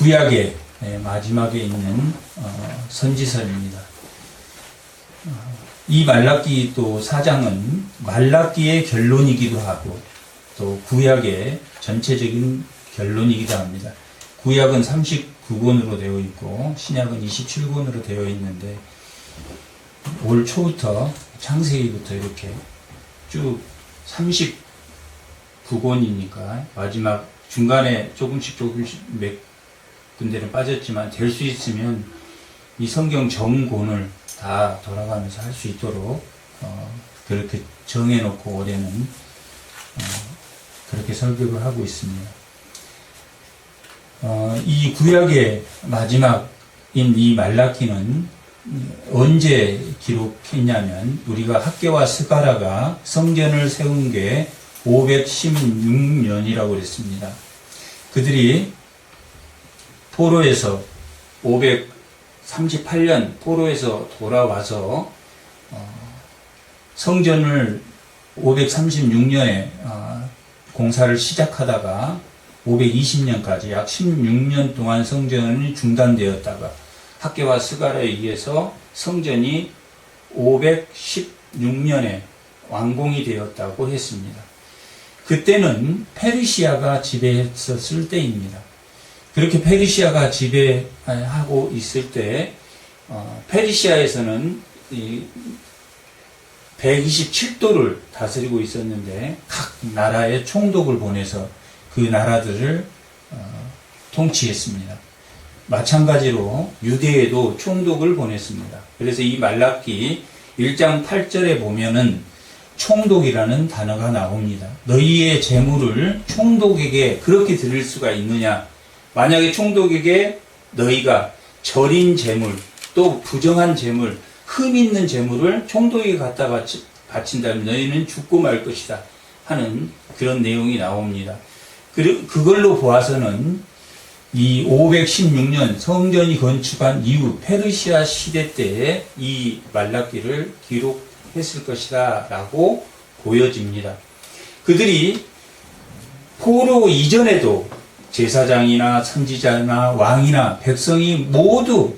구약의 마지막에 있는 선지서입니다. 이 말라기 또 4장은 말라기의 결론이기도 하고 또 구약의 전체적인 결론이기도 합니다. 구약은 39권으로 되어 있고 신약은 27권으로 되어 있는데 올 초부터 창세기부터 이렇게 쭉 39권이니까 마지막 중간에 조금씩 몇 군데는 빠졌지만 될 수 있으면 이 성경 전권을 다 돌아가면서 할 수 있도록 그렇게 정해놓고 올해는 그렇게 설교를 하고 있습니다. 이 구약의 마지막인 이 말라기는 언제 기록했냐면 우리가 학개와 스가랴가 성전을 세운 게 516년이라고 그랬습니다. 그들이 포로에서 538년 포로에서 돌아와서 성전을 536년에 공사를 시작하다가 520년까지 약 16년 동안 성전이 중단되었다가 학개와 스가랴에 의해서 성전이 516년에 완공이 되었다고 했습니다. 그때는 페르시아가 지배했었을 때입니다. 그렇게 페르시아가 지배하고 있을 때 페르시아에서는 127도를 다스리고 있었는데 각 나라에 총독을 보내서 그 나라들을 통치했습니다. 마찬가지로 유대에도 총독을 보냈습니다. 그래서 이 말라기 1장 8절에 보면은 총독이라는 단어가 나옵니다. 너희의 재물을 총독에게 그렇게 드릴 수가 있느냐? 만약에 총독에게 너희가 절인 재물, 또 부정한 재물, 흠 있는 재물을 총독에게 갖다 바친다면 너희는 죽고 말 것이다 하는 그런 내용이 나옵니다. 그걸로 보아서는 이 516년 성전이 건축한 이후 페르시아 시대 때에 이 말라기를 기록했을 것이다 라고 보여집니다. 그들이 포로 이전에도 제사장이나 선지자나 왕이나 백성이 모두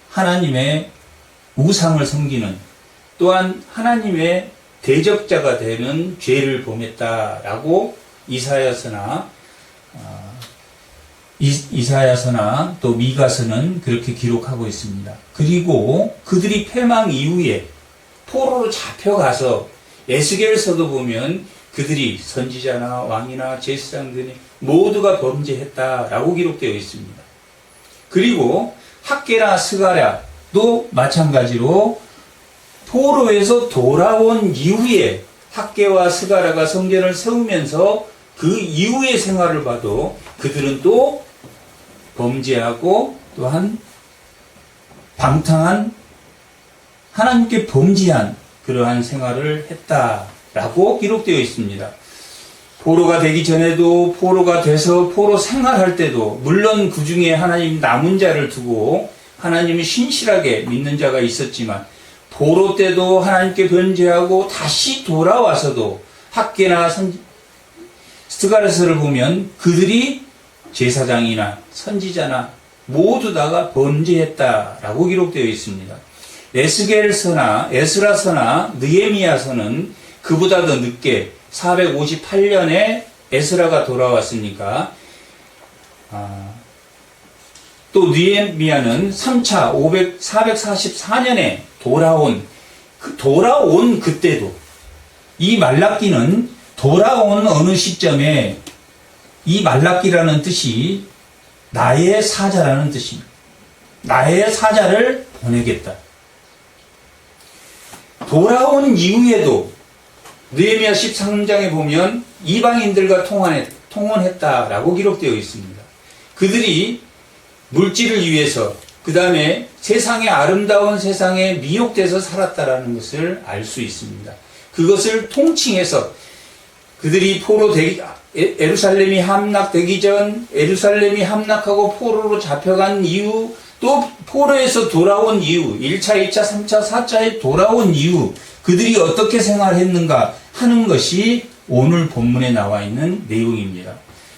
하나님의 우상을 섬기는 또한 하나님의 대적자가 되는 죄를 범했다라고 이사야서나 또 미가서는 그렇게 기록하고 있습니다. 그리고 그들이 패망 이후에 포로로 잡혀가서 에스겔서도 보면 그들이 선지자나 왕이나 제사장들이 모두가 범죄했다라고 기록되어 있습니다. 그리고 학개나 스가랴도 마찬가지로 포로에서 돌아온 이후에 학개와 스가랴가 성전을 세우면서 그 이후의 생활을 봐도 그들은 또 범죄하고 또한 방탕한 하나님께 범죄한 그러한 생활을 했다라고 기록되어 있습니다. 포로가 되기 전에도 포로가 돼서 포로 생활할 때도 물론 그 중에 하나님 남은 자를 두고 하나님이 신실하게 믿는 자가 있었지만 포로 때도 하나님께 범죄하고 다시 돌아와서도 학개나 스가랴서를 보면 그들이 제사장이나 선지자나 모두 다가 범죄했다라고 기록되어 있습니다. 에스겔서나 에스라서나 느헤미야서는 그보다 더 늦게 458년에 에스라가 돌아왔으니까 또 느헤미야는 3차 444년에 돌아온 그때도 이 말라기는 돌아온 어느 시점에 이 말라기라는 뜻이 나의 사자라는 뜻입니다. 나의 사자를 보내겠다. 돌아온 이후에도 느헤미야 13장에 보면 이방인들과 통혼했다라고 기록되어 있습니다. 그들이 물질을 위해서 그 다음에 세상의 아름다운 세상에 미혹돼서 살았다라는 것을 알 수 있습니다. 그것을 통칭해서 그들이 예루살렘이 함락되기 전, 예루살렘이 함락하고 포로로 잡혀간 이후, 또 포로에서 돌아온 이후, 1차, 2차, 3차, 4차에 돌아온 이후 그들이 어떻게 생활했는가 하는 것이 오늘 본문에 나와 있는 내용입니다.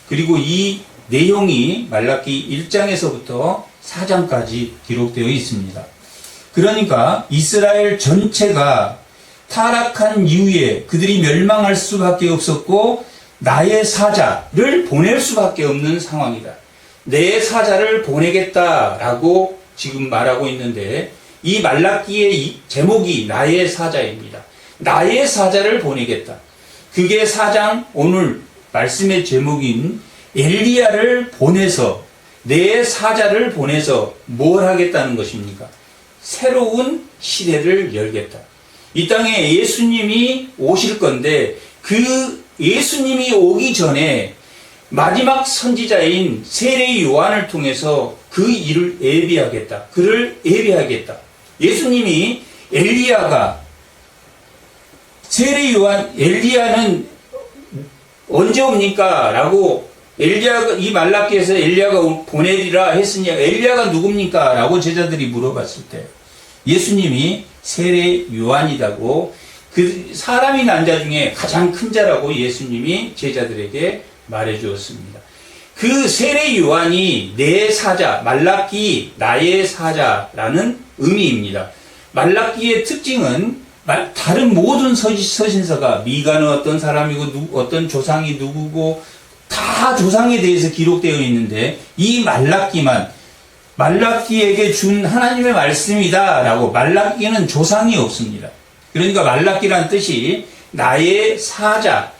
그리고 이 내용이 말라기 1장에서부터 4장까지 기록되어 있습니다. 그러니까 이스라엘 전체가 타락한 이후에 그들이 멸망할 수밖에 없었고 나의 사자를 보낼 수밖에 없는 상황이다. 내 사자를 보내겠다라고 지금 말하고 있는데 이 말라기의 제목이 나의 사자입니다. 나의 사자를 보내겠다. 그게 4장 오늘 말씀의 제목인 엘리야를 보내서 내 사자를 보내서 뭘 하겠다는 것입니까? 새로운 시대를 열겠다. 이 땅에 예수님이 오실 건데 그 예수님이 오기 전에 마지막 선지자인 세례 요한을 통해서 그 일을 예비하겠다. 그를 예비하겠다. 예수님이 엘리야가 세례 요한 엘리야는 언제 옵니까? 라고 엘리야가 이 말라기에서 엘리야가 보내리라 했으니 엘리야가 누굽니까? 라고 제자들이 물어봤을 때 예수님이 세례 요한이라고 그 사람이 난 자 중에 가장 큰 자라고 예수님이 제자들에게 말해 주었습니다. 그 세례 요한이 내 사자, 말라기 나의 사자라는 의미입니다. 말라기의 특징은 다른 모든 서신서가 미가는 어떤 사람이고 어떤 조상이 누구고 다 조상에 대해서 기록되어 있는데 이 말라기에게 준 하나님의 말씀이다 라고 말라기에는 조상이 없습니다. 그러니까 말라기란 뜻이 나의 사자,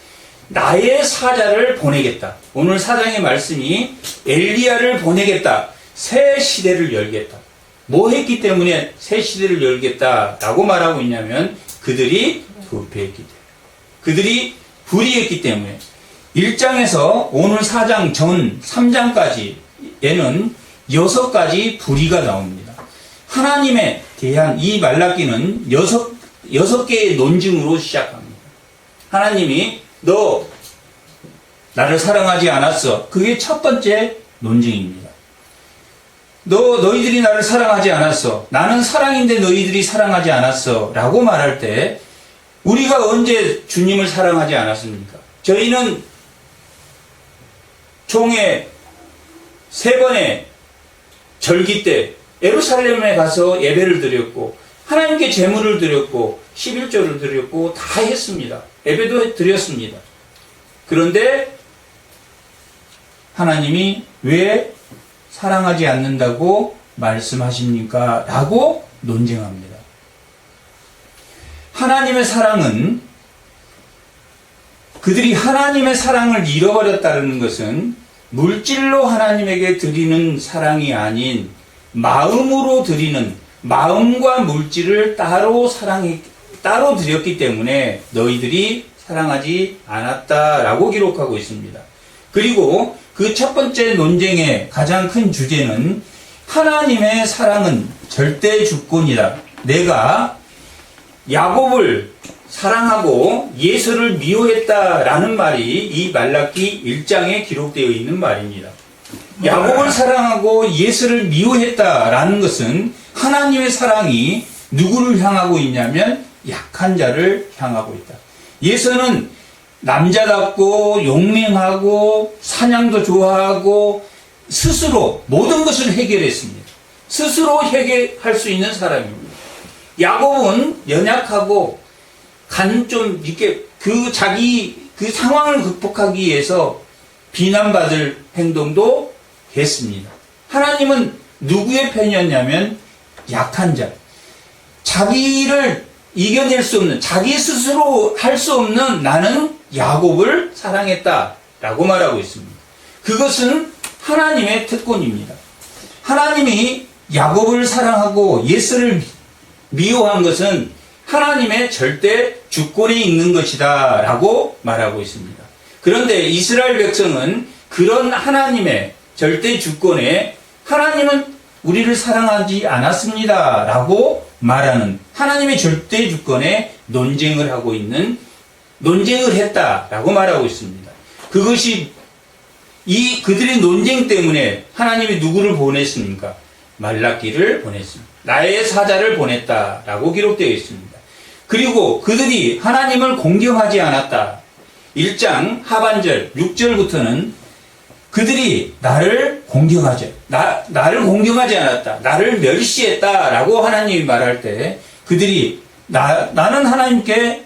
나의 사자를 보내겠다. 오늘 4장의 말씀이 엘리야를 보내겠다. 새 시대를 열겠다. 뭐 했기 때문에 새 시대를 열겠다라고 말하고 있냐면 그들이 부패했기 때문에. 그들이 불의했기 때문에. 1장에서 오늘 4장 전 3장까지에는 6가지 불의가 나옵니다. 하나님에 대한 이 말라기는 6개의 논증으로 시작합니다. 하나님이 너 나를 사랑하지 않았어. 그게 첫 번째 논증입니다. 너희들이 나를 사랑하지 않았어. 나는 사랑인데 너희들이 사랑하지 않았어. 라고 말할 때 우리가 언제 주님을 사랑하지 않았습니까? 저희는 총회 3번의 절기 때 예루살렘에 가서 예배를 드렸고 하나님께 제물을 드렸고 11조를 드렸고 다 했습니다. 예배도 드렸습니다. 그런데 하나님이 왜 사랑하지 않는다고 말씀하십니까? 라고 논쟁합니다. 하나님의 사랑은 그들이 하나님의 사랑을 잃어버렸다는 것은 물질로 하나님에게 드리는 사랑이 아닌 마음으로 드리는 마음과 물질을 따로 드렸기 때문에 너희들이 사랑하지 않았다라고 기록하고 있습니다. 그리고 그 첫 번째 논쟁의 가장 큰 주제는 하나님의 사랑은 절대 주권이다. 내가 야곱을 사랑하고 예수를 미워했다라는 말이 이 말라기 1장에 기록되어 있는 말입니다. 야곱을 사랑하고 예수를 미워했다라는 것은 하나님의 사랑이 누구를 향하고 있냐면 약한 자를 향하고 있다. 예수는 남자답고 용맹하고 사냥도 좋아하고 스스로 모든 것을 해결했습니다. 스스로 해결할 수 있는 사람입니다. 야곱은 연약하고 좀 이렇게 자기 상황을 극복하기 위해서 비난받을 행동도 했습니다. 하나님은 누구의 편이었냐면 약한 자. 자기를 이겨낼 수 없는, 자기 스스로 할 수 없는 나는 야곱을 사랑했다라고 말하고 있습니다. 그것은 하나님의 특권입니다. 하나님이 야곱을 사랑하고 예수를 미워한 것은 하나님의 절대 주권에 있는 것이다 라고 말하고 있습니다. 그런데 이스라엘 백성은 그런 하나님의 절대 주권에 하나님은 우리를 사랑하지 않았습니다 라고 말하는 하나님의 절대 주권에 논쟁을 했다라고 말하고 있습니다. 그것이 그들의 논쟁 때문에 하나님이 누구를 보냈습니까? 말라기를 보냈습니다. 나의 사자를 보냈다라고 기록되어 있습니다. 그리고 그들이 하나님을 공경하지 않았다. 1장 하반절 6절부터는 그들이 나를 나를 공경하지 않았다. 나를 멸시했다라고 하나님이 말할 때 그들이 나는 하나님께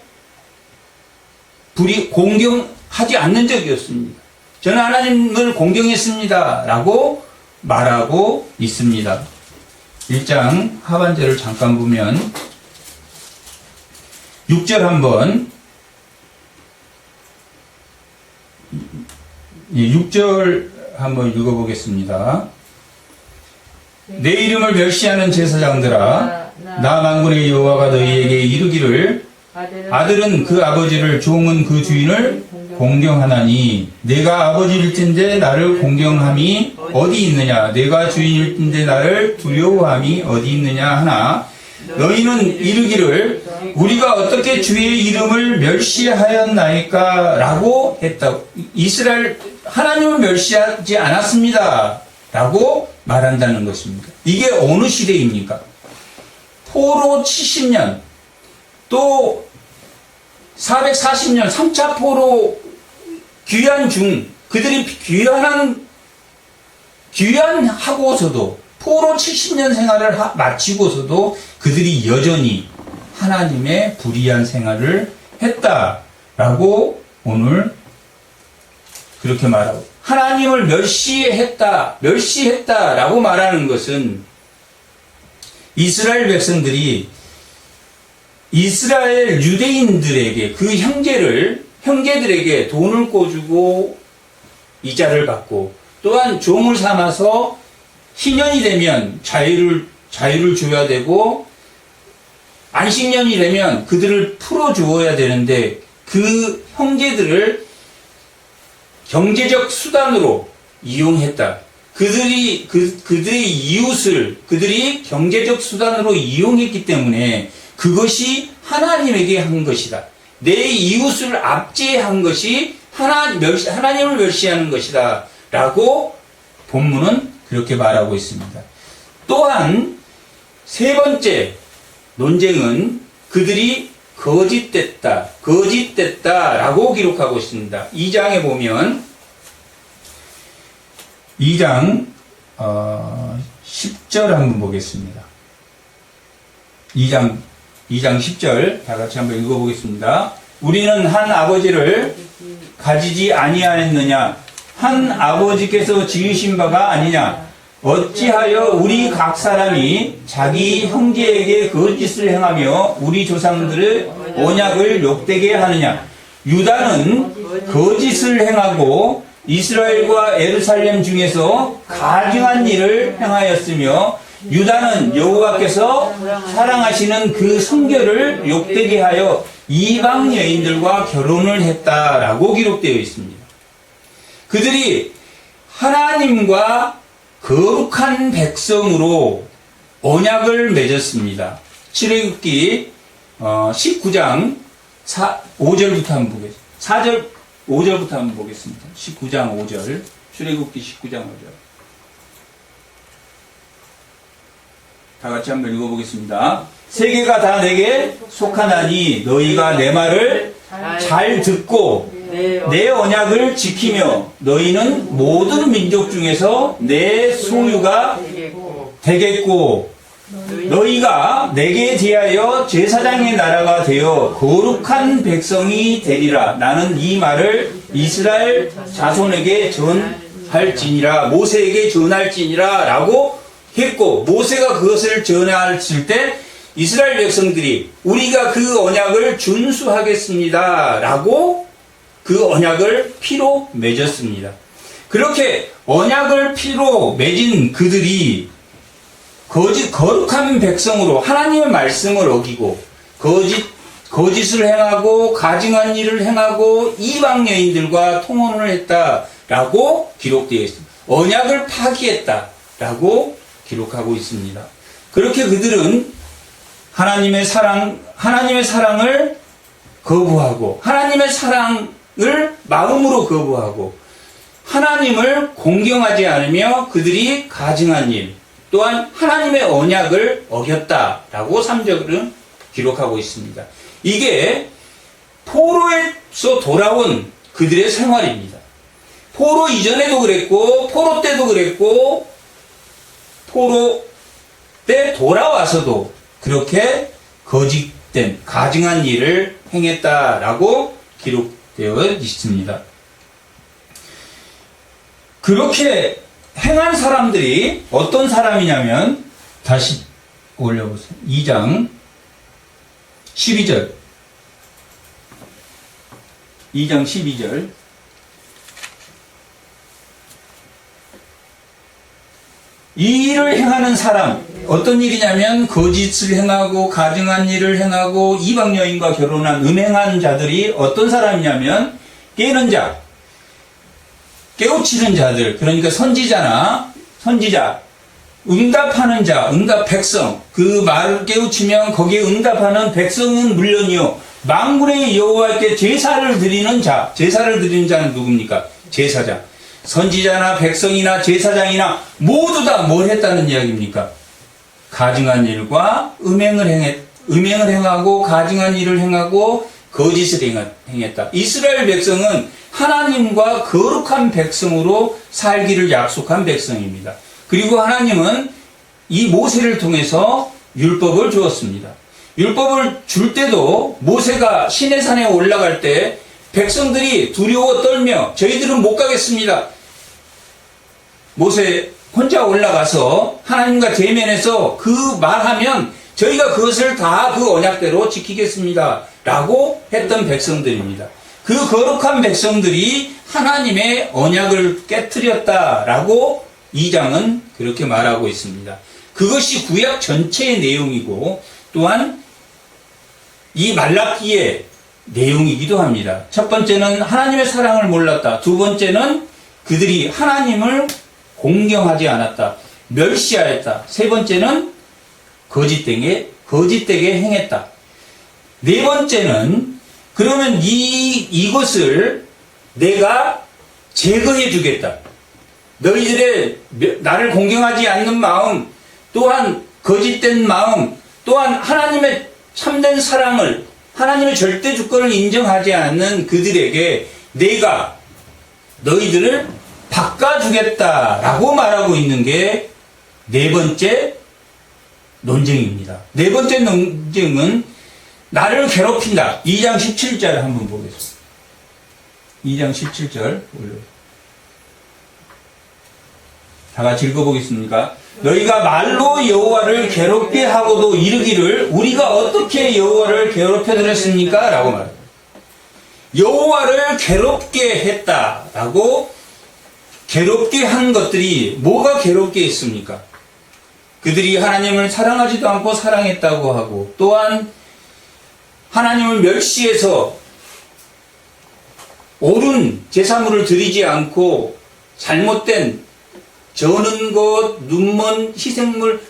공경하지 않는 적이 없습니다. 저는 하나님을 공경했습니다. 라고 말하고 있습니다. 1장 하반절을 잠깐 보면 6절 한번 6절 한번 읽어보겠습니다. 내 이름을 멸시하는 제사장들아 나 만군의 여호와가 너희에게 이르기를 아들은 그 아버지를 종은 그 주인을 공경하나니 내가 아버지일진데 나를 공경함이 어디 있느냐 내가 주인일진데 나를 두려워함이 어디 있느냐 하나 너희는 이르기를 우리가 어떻게 주의 이름을 멸시하였나이까 라고 했다고. 이스라엘 하나님을 멸시하지 않았습니다 라고 말한다는 것입니다. 이게 어느 시대입니까? 포로 70년 또 440년 3차 포로 귀환 중 그들이 귀환하고서도 포로 70년 생활을 마치고서도 그들이 여전히 하나님의 불의한 생활을 했다라고 오늘 그렇게 말하고 하나님을 멸시했다라고 말하는 것은 이스라엘 백성들이 이스라엘 유대인들에게 그 형제들에게 돈을 꿔주고 이자를 받고 또한 종을 삼아서 희년이 되면 자유를 줘야 되고 안식년이 되면 그들을 풀어주어야 되는데 그 형제들을 경제적 수단으로 이용했다. 그들의 이웃을 그들이 경제적 수단으로 이용했기 때문에 그것이 하나님에게 한 것이다. 내 이웃을 압제한 것이 하나님을 멸시하는 것이다. 라고 본문은 그렇게 말하고 있습니다. 또한 세 번째 논쟁은 그들이 거짓됐다 라고 기록하고 있습니다. 2장에 보면 2장 10절 한번 보겠습니다. 2장 10절 다 같이 한번 읽어보겠습니다. 우리는 한 아버지를 가지지 아니하였느냐? 한 아버지께서 지으신 바가 아니냐? 어찌하여 우리 각 사람이 자기 형제에게 거짓을 행하며 우리 조상들의 언약을 욕되게 하느냐? 유다는 거짓을 행하고 이스라엘과 예루살렘 중에서 가증한 일을 행하였으며 유다는 여호와께서 사랑하시는 그 성결을 욕되게 하여 이방 여인들과 결혼을 했다라고 기록되어 있습니다. 그들이 하나님과 거룩한 백성으로 언약을 맺었습니다. 출애굽기 19장 5절부터 한번 보겠습니다. 5절부터 한번 보겠습니다. 19장 5절. 출애굽기 19장 5절. 다 같이 한번 읽어보겠습니다. 세계가 다 내게 속하나니 너희가 내 말을 잘 듣고 내 언약을 지키며 너희는 모든 민족 중에서 내 소유가 되겠고 너희가 내게 대하여 제사장의 나라가 되어 거룩한 백성이 되리라. 나는 이 말을 이스라엘 자손에게 전할지니라. 모세에게 전할지니라 라고 했고 모세가 그것을 전했을 때 이스라엘 백성들이 우리가 그 언약을 준수하겠습니다 라고 그 언약을 피로 맺었습니다. 그렇게 언약을 피로 맺은 그들이 거룩한 백성으로 하나님의 말씀을 어기고 거짓을 행하고 가증한 일을 행하고 이방 여인들과 통혼을 했다라고 기록되어 있습니다. 언약을 파기했다라고 기록하고 있습니다. 그렇게 그들은 하나님의 사랑을 거부하고 하나님의 사랑을 마음으로 거부하고 하나님을 공경하지 않으며 그들이 가증한 일 또한 하나님의 언약을 어겼다라고 3절은 기록하고 있습니다. 이게 포로에서 돌아온 그들의 생활입니다. 포로 이전에도 그랬고 포로 때도 그랬고 포로 때 돌아와서도 그렇게 거짓된 가증한 일을 행했다라고 기록되어 있습니다. 그렇게 행한 사람들이 어떤 사람이냐면 다시 올려보세요. 2장 12절 2장 12절 이 일을 행하는 사람 어떤 일이냐면 거짓을 행하고 가증한 일을 행하고 이방 여인과 결혼한 음행한 자들이 어떤 사람이냐면 깨는 자 깨우치는 자들 그러니까 선지자 응답하는 자 응답 백성 그 말을 깨우치면 거기에 응답하는 백성은 물론이요 만군의 여호와께 제사를 드리는 자는 누굽니까? 제사장 선지자나 백성이나 제사장이나 모두 다 뭘 했다는 이야기입니까? 가증한 일과 음행을 행하고 가증한 일을 행하고 거짓을 행했다. 이스라엘 백성은 하나님과 거룩한 백성으로 살기를 약속한 백성입니다. 그리고 하나님은 이 모세를 통해서 율법을 주었습니다. 율법을 줄 때도 모세가 시내산에 올라갈 때 백성들이 두려워 떨며 저희들은 못 가겠습니다. 모세 혼자 올라가서 하나님과 대면해서 그 말하면 저희가 그것을 다 그 언약대로 지키겠습니다. 라고 했던 백성들입니다. 그 거룩한 백성들이 하나님의 언약을 깨트렸다라고 2장은 그렇게 말하고 있습니다. 그것이 구약 전체의 내용이고 또한 이 말라기의 내용이기도 합니다. 첫 번째는 하나님의 사랑을 몰랐다. 두 번째는 그들이 하나님을 공경하지 않았다. 멸시하였다. 세 번째는 거짓되게 행했다. 네 번째는 그러면 이것을 내가 제거해 주겠다. 너희들의 나를 공경하지 않는 마음, 또한 거짓된 마음, 또한 하나님의 참된 사랑을, 하나님의 절대 주권을 인정하지 않는 그들에게 내가 너희들을 바꿔주겠다라고 말하고 있는 게 네 번째 논쟁입니다. 네 번째 논쟁은 나를 괴롭힌다. 2장 17절 한번 보겠습니다. 2장 17절 올려. 다 같이 읽어보겠습니까? 너희가 말로 여호와를 괴롭게 하고도 이르기를 우리가 어떻게 여호와를 괴롭혀드렸습니까? 라고 말합니다. 여호와를 괴롭게 했다라고 괴롭게 한 것들이 뭐가 괴롭게 했습니까? 그들이 하나님을 사랑하지도 않고 사랑했다고 하고 또한 하나님을 멸시해서 옳은 제사물을 드리지 않고 잘못된 저는 것, 눈먼 희생물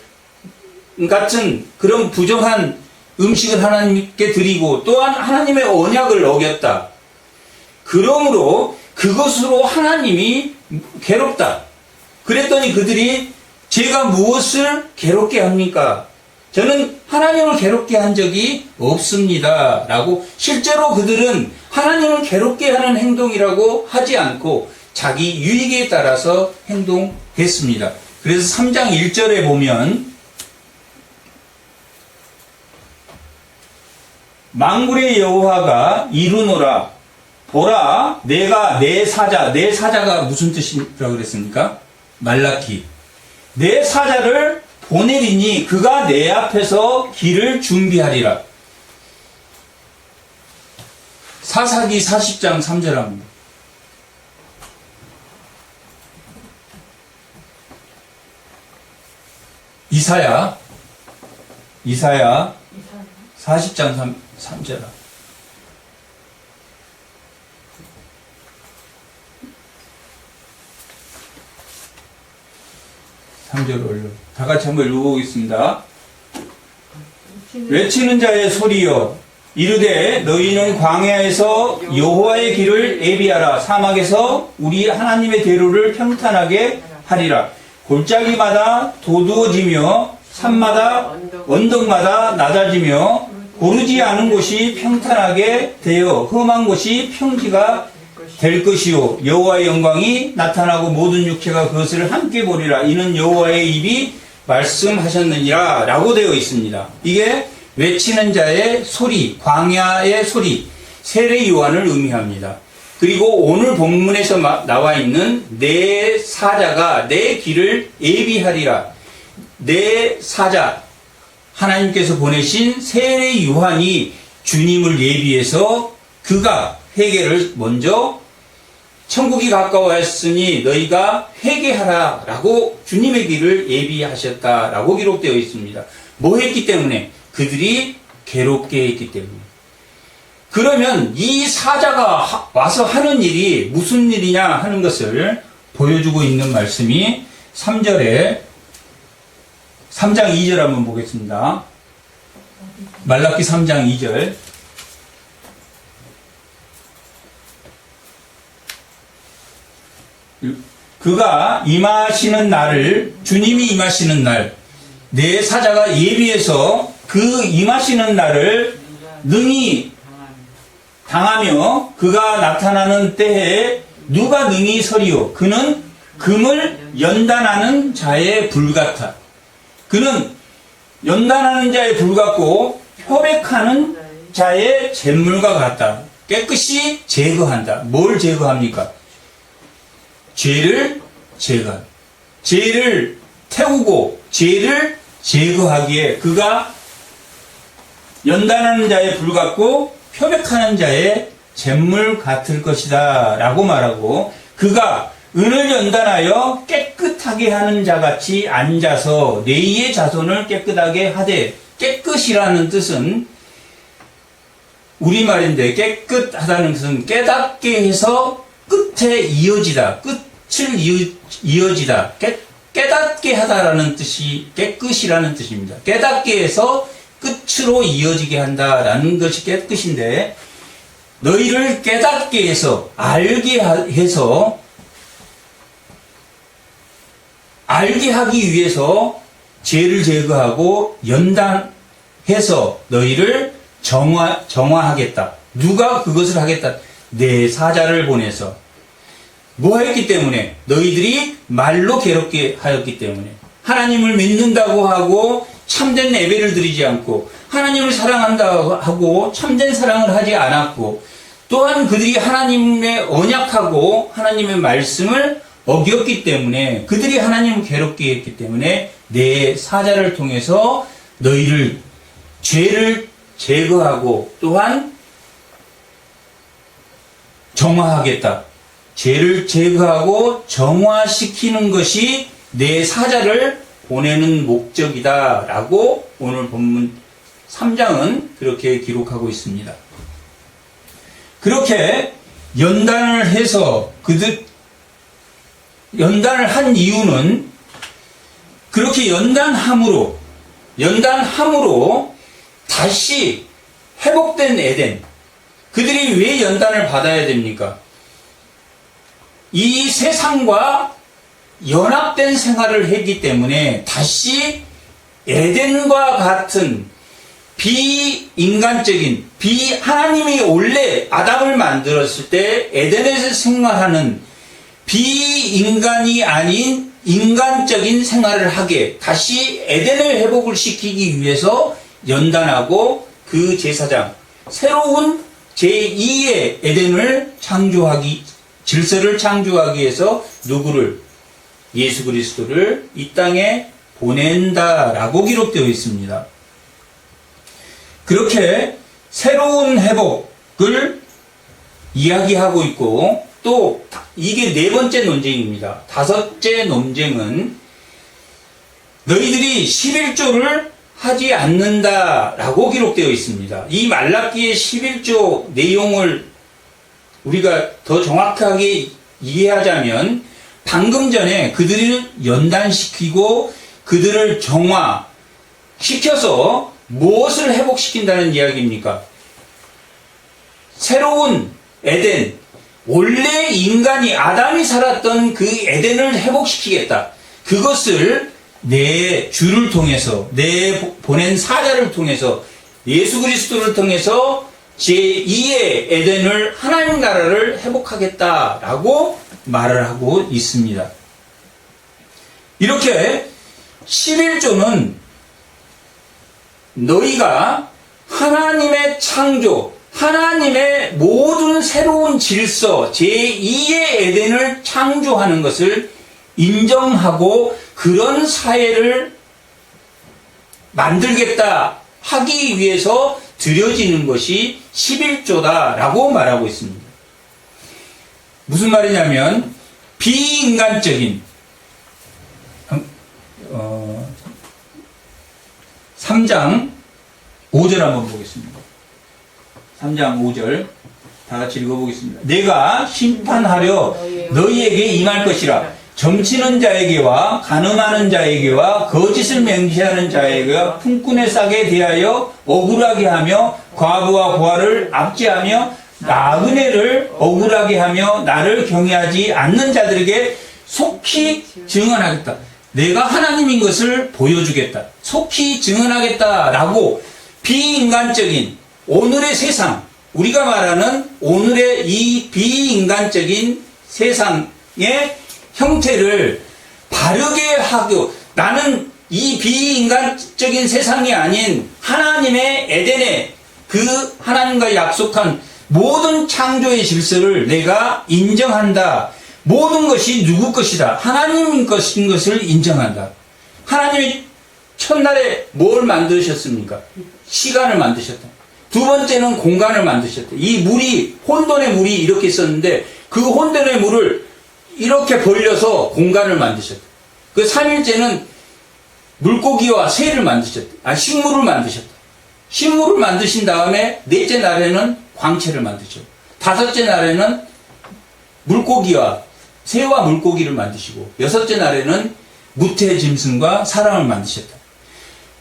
같은 그런 부정한 음식을 하나님께 드리고 또한 하나님의 언약을 어겼다. 그러므로 그것으로 하나님이 괴롭다. 그랬더니 그들이 제가 무엇을 괴롭게 합니까? 저는 하나님을 괴롭게 한 적이 없습니다. 라고 실제로 그들은 하나님을 괴롭게 하는 행동이라고 하지 않고 자기 유익에 따라서 행동했습니다. 그래서 3장 1절에 보면 만군의 여호와가 이르노라 보라 내가 내 사자가 무슨 뜻이라고 그랬습니까? 말라기 내 사자를 보내리니 그가 내 앞에서 길을 준비하리라. 사사기 40장 3절 합니다. 이사야 40장 3절 3절 올려. 다 같이 한번 읽어보겠습니다. 외치는 자의 소리여 이르되 너희는 광야에서 여호와의 길을 예비하라. 사막에서 우리 하나님의 대로를 평탄하게 하리라. 골짜기마다 도두어지며 산마다 언덕마다 낮아지며 고르지 않은 곳이 평탄하게 되어 험한 곳이 평지가 될 것이요 여호와의 영광이 나타나고 모든 육체가 그것을 함께 보리라. 이는 여호와의 입이 말씀하셨느니라 라고 되어 있습니다. 이게 외치는 자의 소리, 광야의 소리, 세례 요한을 의미합니다. 그리고 오늘 본문에서 나와 있는 내 사자가 내 길을 예비하리라. 내 사자, 하나님께서 보내신 세례 요한이 주님을 예비해서 그가 회개를 먼저 천국이 가까워했으니 너희가 회개하라 라고 주님의 길을 예비하셨다 라고 기록되어 있습니다. 뭐 했기 때문에? 그들이 괴롭게 했기 때문에. 그러면 이 사자가 와서 하는 일이 무슨 일이냐 하는 것을 보여주고 있는 말씀이 3장 2절 한번 보겠습니다. 말라기 3장 2절. 그가 임하시는 날을, 주님이 임하시는 날, 내 사자가 예비해서 그 임하시는 날을 능히 당하며 그가 나타나는 때에 누가 능히 서리요? 그는 금을 연단하는 자의 불 같아. 그는 연단하는 자의 불 같고 표백하는 자의 잿물과 같다. 깨끗이 제거한다. 뭘 제거합니까? 죄를 제거한다. 죄를 태우고 죄를 제거하기에 그가 연단하는 자의 불 같고 표백하는 자의 잿물 같을 것이다 라고 말하고, 그가 은을 연단하여 깨끗하게 하는 자같이 앉아서 레위의 자손을 깨끗하게 하되, 깨끗이라는 뜻은 우리말인데 깨끗하다는 뜻은 깨닫게 해서 끝에 이어지다, 끝을 이어지다, 깨닫게 하다라는 뜻이 깨끗이라는 뜻입니다. 깨닫게 해서 끝으로 이어지게 한다라는 것이 깨끗인데, 너희를 깨닫게 해서 알게 하기 위해서 죄를 제거하고 연단해서 너희를 정화하겠다. 누가 그것을 하겠다? 내 사자를 보내서. 뭐 했기 때문에? 너희들이 말로 괴롭게 하였기 때문에. 하나님을 믿는다고 하고 참된 예배를 드리지 않고, 하나님을 사랑한다고 하고 참된 사랑을 하지 않았고, 또한 그들이 하나님의 언약하고 하나님의 말씀을 어겼기 때문에, 그들이 하나님을 괴롭게 했기 때문에 내 사자를 통해서 너희를 죄를 제거하고 또한 정화하겠다. 죄를 제거하고 정화시키는 것이 내 사자를 보내는 목적이다 라고 오늘 본문 3장은 그렇게 기록하고 있습니다. 그렇게 연단을 해서 연단을 한 이유는, 그렇게 연단함으로 다시 회복된 에덴, 그들이 왜 연단을 받아야 됩니까? 이 세상과 연합된 생활을 했기 때문에 다시 에덴과 같은 비인간적인, 하나님이 원래 아담을 만들었을 때 에덴에서 생활하는 비인간이 아닌 인간적인 생활을 하게 다시 에덴을 회복을 시키기 위해서 연단하고, 그 제사장, 새로운 제2의 에덴을 질서를 창조하기 위해서 누구를? 예수 그리스도를 이 땅에 보낸다라고 기록되어 있습니다. 그렇게 새로운 회복을 이야기하고 있고, 또 이게 네 번째 논쟁입니다. 다섯째 논쟁은 너희들이 11조를 하지 않는다라고 기록되어 있습니다. 이 말라기의 11조 내용을 우리가 더 정확하게 이해하자면, 방금 전에 그들을 연단시키고 그들을 정화시켜서 무엇을 회복시킨다는 이야기입니까? 새로운 에덴, 원래 인간이 아담이 살았던 그 에덴을 회복시키겠다. 그것을 내 주를 통해서, 내 보낸 사자를 통해서, 예수 그리스도를 통해서 제2의 에덴을 하나님 나라를 회복하겠다라고 말을 하고 있습니다. 이렇게 11조는 너희가 하나님의 창조, 하나님의 모든 새로운 질서, 제2의 에덴을 창조하는 것을 인정하고 그런 사회를 만들겠다 하기 위해서 드려지는 것이 11조다라고 말하고 있습니다. 무슨 말이냐면 비인간적인 3장 5절 한번 보겠습니다. 3장 5절 다 같이 읽어보겠습니다. 내가 심판하려 너희에게 임할 것이라. 점치는 자에게와 가늠하는 자에게와 거짓을 맹세하는 자에게와 품꾼의 싹에 대하여 억울하게 하며 과부와 고아를 압제하며 나그네를 억울하게 하며 나를 경외하지 않는 자들에게 속히 증언하겠다. 내가 하나님인 것을 보여주겠다. 속히 증언하겠다라고 비인간적인 오늘의 세상, 우리가 말하는 오늘의 이 비인간적인 세상의 형태를 바르게 하고, 나는 이 비인간적인 세상이 아닌 하나님의 에덴의 그 하나님과 약속한 모든 창조의 질서를 내가 인정한다. 모든 것이 누구 것이다. 하나님 것인 것을 인정한다. 하나님이 첫날에 뭘 만드셨습니까? 시간을 만드셨다. 두 번째는 공간을 만드셨다. 이 물이, 혼돈의 물이 이렇게 있었는데 그 혼돈의 물을 이렇게 벌려서 공간을 만드셨다. 그 3일째는 물고기와 새를 만드셨다. 식물을 만드셨다. 식물을 만드신 다음에 넷째 날에는 광채를 만드셨다. 다섯째 날에는 물고기와 새와 물고기를 만드시고 여섯째 날에는 무태 짐승과 사람을 만드셨다.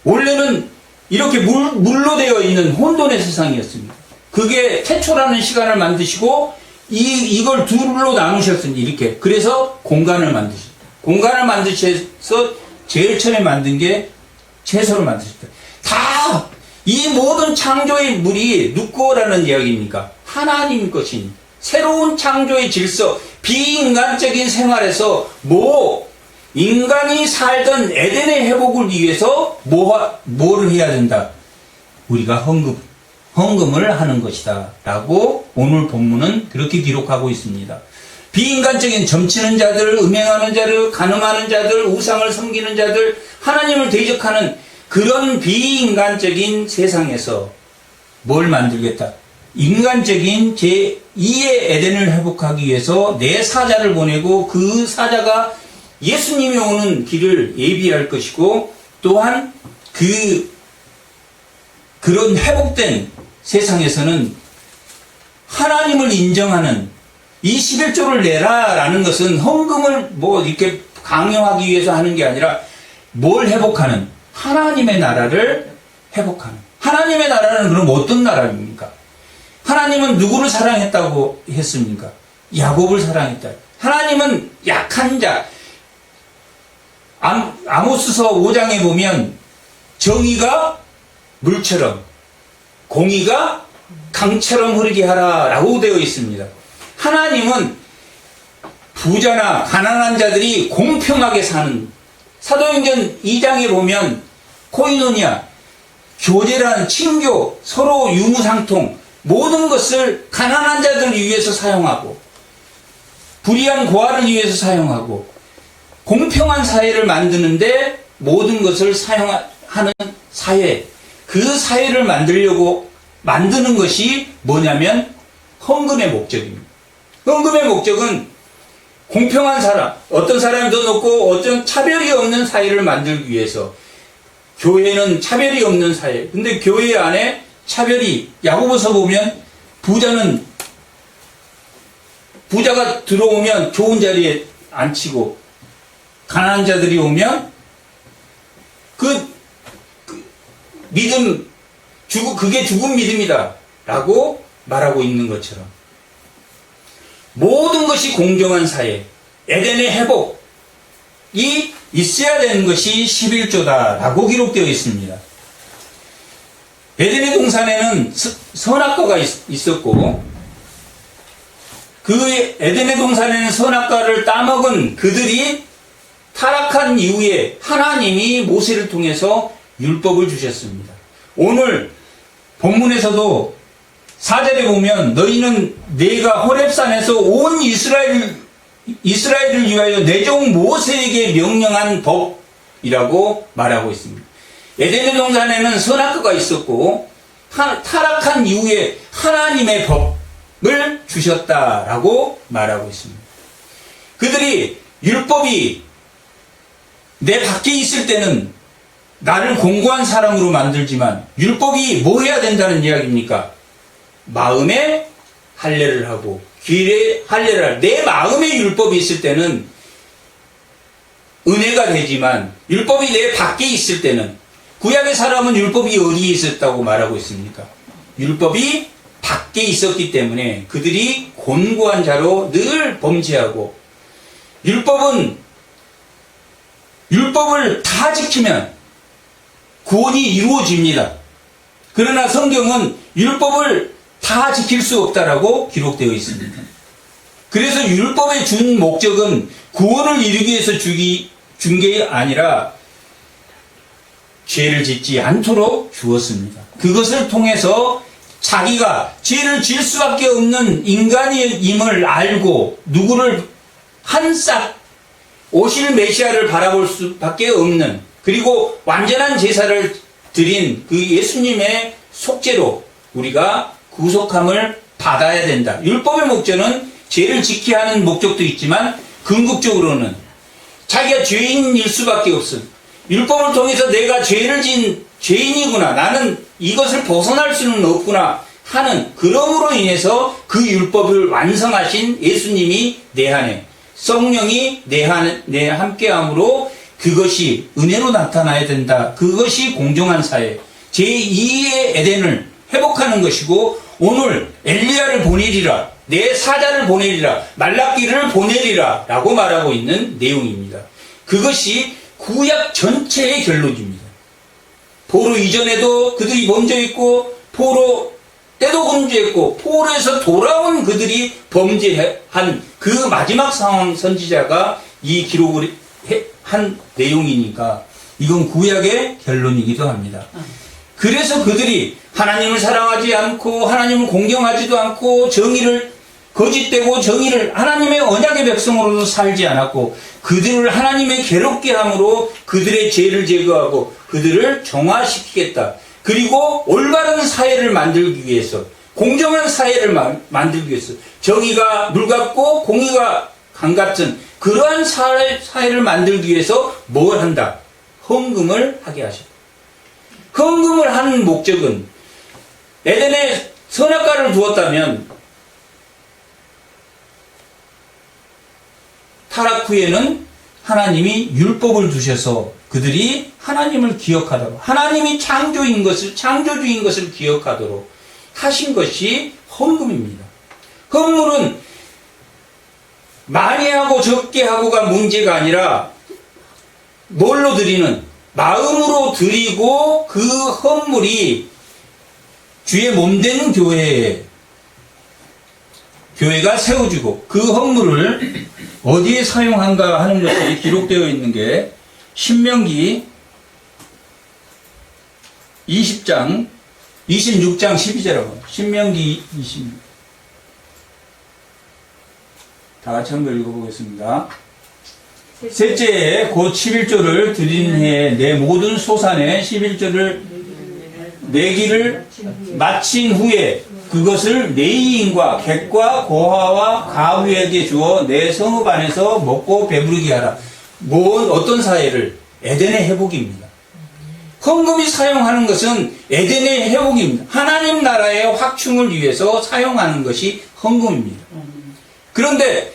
원래는 이렇게 물로 되어 있는 혼돈의 세상이었습니다. 그게 태초라는 시간을 만드시고 이걸 둘로 나누셨으니 이렇게. 그래서 공간을 만드셨다. 공간을 만드셔서 제일 처음에 만든 게 채소를 만드셨다. 다 이 모든 창조의 물이 누구라는 이야기입니까? 하나님 것인 새로운 창조의 질서, 비인간적인 생활에서 인간이 살던 에덴의 회복을 위해서 뭐를 해야 된다? 우리가 헌금을 하는 것이다. 라고 오늘 본문은 그렇게 기록하고 있습니다. 비인간적인 점치는 자들, 음행하는 자들, 가늠하는 자들, 우상을 섬기는 자들, 하나님을 대적하는 그런 비인간적인 세상에서 뭘 만들겠다? 인간적인 제2의 에덴을 회복하기 위해서 내 사자를 보내고 그 사자가 예수님이 오는 길을 예비할 것이고, 또한 그런 회복된 세상에서는 하나님을 인정하는 이 11조를 내라라는 것은 헌금을 이렇게 강요하기 위해서 하는 게 아니라 뭘 회복하는? 하나님의 나라를 회복하는. 하나님의 나라는 그럼 어떤 나라입니까? 하나님은 누구를 사랑했다고 했습니까? 야곱을 사랑했다. 하나님은 약한 자. 아모스서 5장에 보면 정의가 물처럼 공의가 강처럼 흐르게 하라 라고 되어 있습니다. 하나님은 부자나 가난한 자들이 공평하게 사는, 사도행전 2장에 보면 코이노니아, 교제라는 친교, 서로 유무상통, 모든 것을 가난한 자들을 위해서 사용하고 불의한 고아를 위해서 사용하고 공평한 사회를 만드는데 모든 것을 사용하는 사회, 그 사회를 만들려고 만드는 것이 뭐냐면 헌금의 목적입니다. 헌금의 목적은 공평한 사람, 어떤 사람이 더 높고 어떤 차별이 없는 사회를 만들기 위해서. 교회는 차별이 없는 사회. 근데 교회 안에 차별이, 야고보서 보면 부자가 들어오면 좋은 자리에 앉히고 가난한 자들이 오면 그게 죽은 믿음이다 라고 말하고 있는 것처럼 모든 것이 공정한 사회, 에덴의 회복이 있어야 되는 것이 11조다 라고 기록되어 있습니다. 에덴의 동산에는 선악과가 있었고, 그 에덴의 동산에는 선악과를 따먹은 그들이 타락한 이후에 하나님이 모세를 통해서 율법을 주셨습니다. 오늘 본문에서도 4절에 보면 너희는 내가 호렙산에서 온 이스라엘을 위하여 내 종 모세에게 명령한 법이라고 말하고 있습니다. 에덴의 동산에는 선악과가 있었고 타락한 이후에 하나님의 법을 주셨다라고 말하고 있습니다. 그들이 율법이 내 밖에 있을 때는 나를 공고한 사람으로 만들지만 율법이 뭐 해야 된다는 이야기입니까? 마음에 할례를 하고 귀에 할례를 하고, 내 마음에 율법이 있을 때는 은혜가 되지만 율법이 내 밖에 있을 때는, 구약의 사람은 율법이 어디에 있었다고 말하고 있습니까? 율법이 밖에 있었기 때문에 그들이 곤고한 자로 늘 범죄하고, 율법을 다 지키면 구원이 이루어집니다. 그러나 성경은 율법을 다 지킬 수 없다라고 기록되어 있습니다. 그래서 율법의 준 목적은 구원을 이루기 위해서 준 게 아니라 죄를 짓지 않도록 주었습니다. 그것을 통해서 자기가 죄를 질 수밖에 없는 인간임을 알고 누구를 한싹 오실 메시아를 바라볼 수밖에 없는, 그리고 완전한 제사를 드린 그 예수님의 속죄로 우리가 구속함을 받아야 된다. 율법의 목적은 죄를 지키게 하는 목적도 있지만 궁극적으로는 자기가 죄인일 수밖에 없음. 율법을 통해서 내가 죄를 진 죄인이구나, 나는 이것을 벗어날 수는 없구나 하는, 그러므로 인해서 그 율법을 완성하신 예수님이 내 안에, 성령이 내 함께함으로 그것이 은혜로 나타나야 된다. 그것이 공정한 사회, 제2의 에덴을 회복하는 것이고, 오늘 엘리야를 보내리라, 내 사자를 보내리라, 말라기를 보내리라 라고 말하고 있는 내용입니다. 그것이 구약 전체의 결론입니다. 포로 이전에도 그들이 범죄했고, 포로 때도 범죄했고, 포로에서 돌아온 그들이 범죄한 그 마지막 상황 선지자가 이 기록을 한 내용이니까 이건 구약의 결론이기도 합니다. 그래서 그들이 하나님을 사랑하지 않고 하나님을 공경하지도 않고 정의를 거짓되고 정의를 하나님의 언약의 백성으로도 살지 않았고, 그들을 하나님의 괴롭게 함으로 그들의 죄를 제거하고 그들을 정화시키겠다. 그리고 올바른 사회를 만들기 위해서, 공정한 사회를 만들기 위해서, 정의가 물 같고 공의가 강 같은 그러한 사회를 만들기 위해서 뭘 한다? 헌금을 하게 하셨다. 헌금을 하는 목적은, 에덴에 선악과를 두었다면 타락 후에는 하나님이 율법을 두셔서 그들이 하나님을 기억하도록, 하나님이 창조주인 것을 기억하도록 하신 것이 헌금입니다. 헌물은 많이 하고 적게 하고가 문제가 아니라 뭘로 드리는, 마음으로 드리고 그 헌물이 주의 몸된 교회가 세워지고, 그 헌물을 어디에 사용한가 하는 것이 기록되어 있는 게 신명기 26장 12절하고, 신명기 20, 다 같이 한번 읽어보겠습니다. 셋째에 곧 11조를 드린 해에 내 모든 소산의 11조를 내기를 마친 후에 그것을 레위인과 객과 고아와 가후에게 주어 내 성읍 안에서 먹고 배부르게 하라. 어떤 사회를? 에덴의 회복입니다. 헌금이 사용하는 것은 에덴의 회복입니다. 하나님 나라의 확충을 위해서 사용하는 것이 헌금입니다. 그런데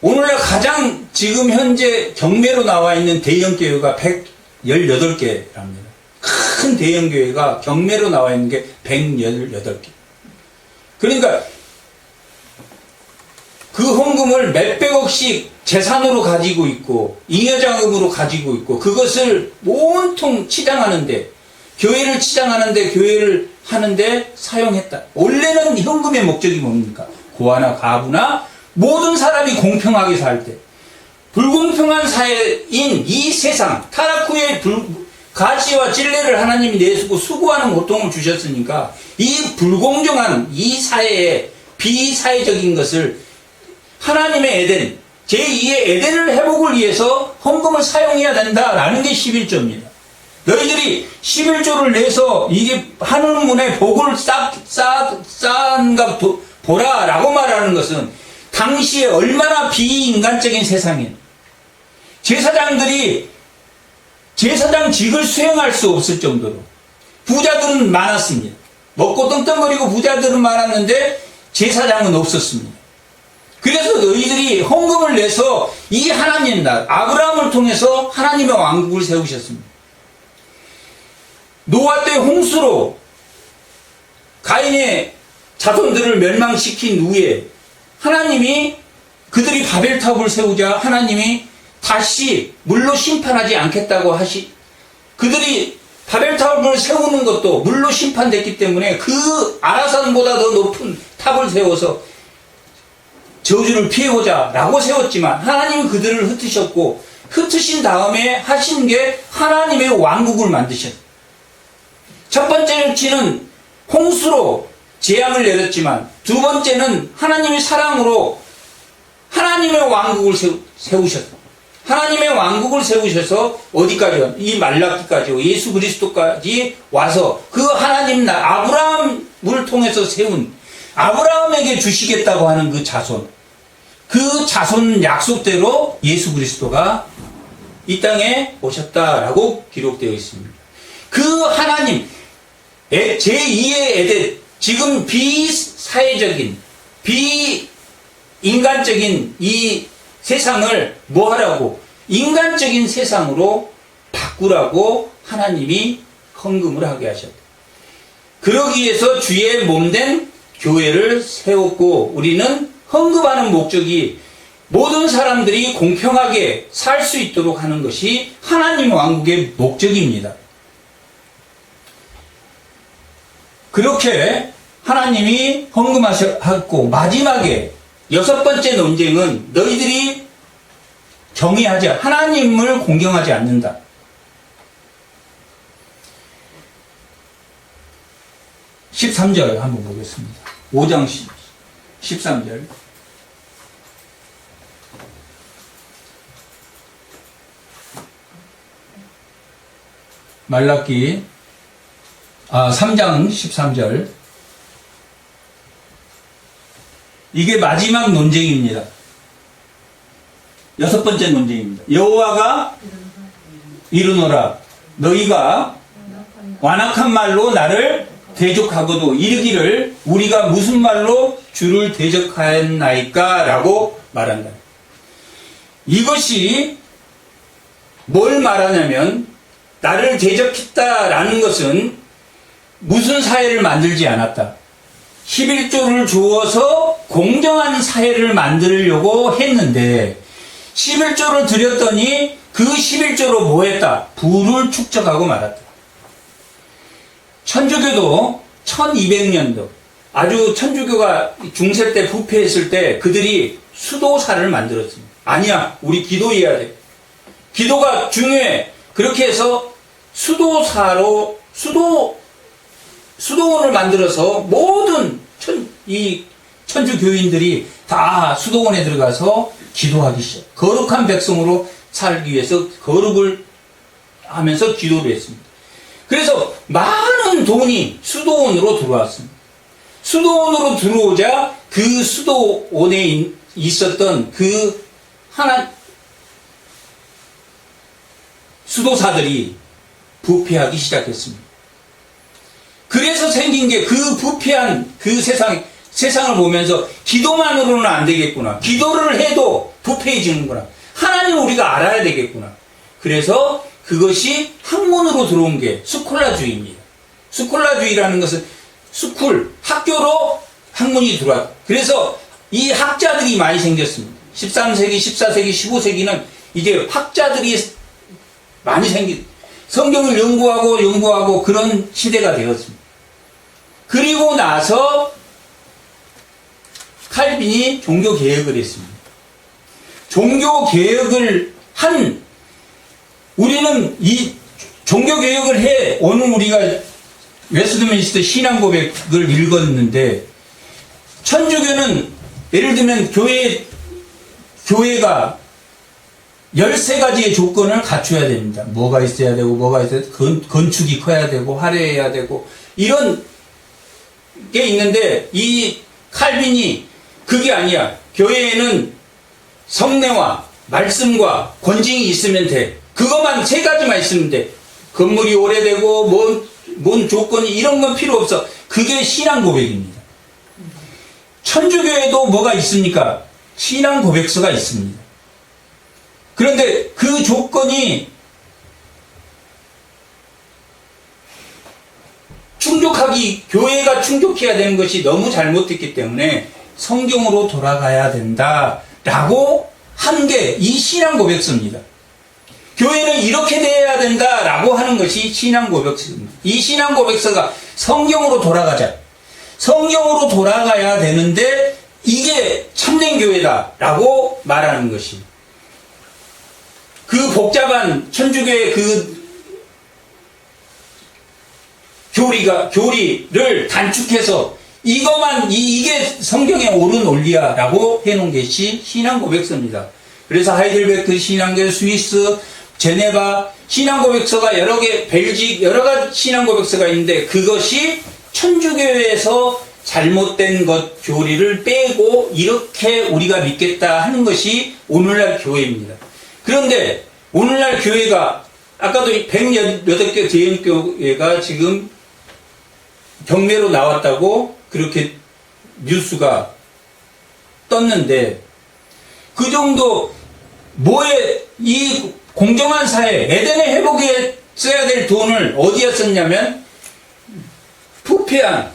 오늘날 가장 지금 현재 경매로 나와 있는 대형교회가 118개랍니다. 큰 대형교회가 경매로 나와 있는 게 118개. 그러니까 그 헌금을 몇백억씩 재산으로 가지고 있고 잉여자금으로 가지고 있고 그것을 온통 치장하는데 교회를 치장하는데, 교회를 하는데 사용했다. 원래는 현금의 목적이 뭡니까? 고아나 가부나 모든 사람이 공평하게 살 때, 불공평한 사회인 이 세상, 타락 후에 가시와 찔레를 하나님이 내수고 수고하는 고통을 주셨으니까 이 불공정한 이 사회에 비사회적인 것을 하나님의 에덴, 제2의 에덴을 회복을 위해서 헌금을 사용해야 된다라는 게 11조입니다. 너희들이 11조를 내서 이게 하늘문에 복을 쌓은가 보라 라고 말하는 것은 당시에 얼마나 비인간적인 세상이에요. 제사장들이 제사장직을 수행할 수 없을 정도로 부자들은 많았습니다. 먹고 떵떵거리고 부자들은 많았는데 제사장은 없었습니다. 그래서 너희들이 헌금을 내서 이 하나님 나 아브라함을 통해서 하나님의 왕국을 세우셨습니다. 노아 때 홍수로 가인의 자손들을 멸망시킨 후에 하나님이 그들이 바벨탑을 세우자 하나님이 다시 물로 심판하지 않겠다고 그들이 바벨탑을 세우는 것도 물로 심판됐기 때문에 그 아라산보다 더 높은 탑을 세워서 저주를 피해오자 라고 세웠지만 하나님은 그들을 흩으셨고 흩으신 다음에 하신 게 하나님의 왕국을 만드셨어요. 첫 번째는 홍수로 재앙을 내렸지만 두 번째는 하나님의 사랑으로 하나님의 왕국을 세우셨어요. 하나님의 왕국을 세우셔서 어디까지요? 이 말라기까지 예수 그리스도까지 와서 그 하나님 아브라함을 통해서 세운 아브라함에게 주시겠다고 하는 그 자손 약속대로 예수 그리스도가 이 땅에 오셨다라고 기록되어 있습니다. 그 하나님 제2의 에덴, 지금 비사회적인 비인간적인 이 세상을 뭐 하라고? 인간적인 세상으로 바꾸라고 하나님이 헌금을 하게 하셨다. 그러기 위해서 주의 몸된 교회를 세웠고 우리는 헌금하는 목적이 모든 사람들이 공평하게 살 수 있도록 하는 것이 하나님 왕국의 목적입니다. 그렇게 하나님이 헌금하셨고 마지막에 여섯 번째 논쟁은 너희들이 경외하지 하나님을 공경하지 않는다. 13절 한번 보겠습니다. 5장 13절. 말라기 3장 13절. 이게 마지막 논쟁입니다. 여섯 번째 논쟁입니다. 여호와가 이르노라 너희가 완악한 말로 나를 대적하고도 이르기를 우리가 무슨 말로 주를 대적하였나이까 라고 말한다. 이것이 뭘 말하냐면 나를 대적했다라는 것은 무슨 사회를 만들지 않았다. 11조를 주어서 공정한 사회를 만들려고 했는데 11조를 드렸더니 그 11조로 뭐 했다? 부를 축적하고 말았다. 천주교도 1200년도 아주 천주교가 중세 때 부패했을 때 그들이 수도사를 만들었습니다. 아니야, 우리 기도해야 돼. 기도가 중요해. 그렇게 해서 수도원을 만들어서 모든 천주교인들이 다 수도원에 들어가서 기도하기 시작. 거룩한 백성으로 살기 위해서 거룩을 하면서 기도를 했습니다. 그래서 많은 돈이 수도원으로 들어왔습니다. 수도원으로 들어오자 그 수도원에 있었던 그 수도사들이 부패하기 시작했습니다. 그래서 생긴 게 그 부패한 그 세상을 보면서 기도만으로는 안 되겠구나. 기도를 해도 부패해지는구나. 하나님을 우리가 알아야 되겠구나. 그래서 그것이 학문으로 들어온 게 스콜라주의입니다. 스콜라주의라는 것은 학교로 학문이 들어왔다. 그래서 이 학자들이 많이 생겼습니다. 13세기, 14세기, 15세기는 이제 학자들이 많이 성경을 연구하고 그런 시대가 되었습니다. 그리고 나서 칼빈이 종교개혁을 했습니다. 종교개혁을 한, 우리는 이 종교개혁을 해, 오늘 우리가 웨스트민스터 신앙고백을 읽었는데, 천주교는 예를 들면 교회가 13가지의 조건을 갖춰야 됩니다. 뭐가 있어야 되고, 건축이 커야 되고, 화려해야 되고, 이런 게 있는데, 이 칼빈이 그게 아니야. 교회에는 성례와 말씀과 권징이 있으면 돼. 그것만 3가지만 있으면 돼. 건물이 오래되고, 뭔 조건이, 이런 건 필요 없어. 그게 신앙 고백입니다. 천주교에도 뭐가 있습니까? 신앙 고백서가 있습니다. 그런데 그 조건이 교회가 충족해야 되는 것이 너무 잘못됐기 때문에 성경으로 돌아가야 된다라고 한 게 이 신앙 고백서입니다. 교회는 이렇게 돼야 된다라고 하는 것이 신앙 고백서입니다. 이 신앙 고백서가 성경으로 돌아가자. 성경으로 돌아가야 되는데 이게 참된 교회다라고 말하는 것이. 그 복잡한 천주교의 그 교리를 단축해서 이게 성경에 옳은 논리야라고 해놓은 것이 신앙 고백서입니다. 그래서 하이델베르크 신앙교, 스위스, 제네바 신앙 고백서가 여러 개, 벨직 여러 가지 신앙 고백서가 있는데 그것이 천주교에서 잘못된 것 교리를 빼고 이렇게 우리가 믿겠다 하는 것이 오늘날 교회입니다. 그런데 오늘날 교회가 아까도 108개 대형교회가 지금 경매로 나왔다고 그렇게 뉴스가 떴는데 그 정도 이 공정한 사회 에덴의 회복에 써야 될 돈을 어디에 썼냐면 부패한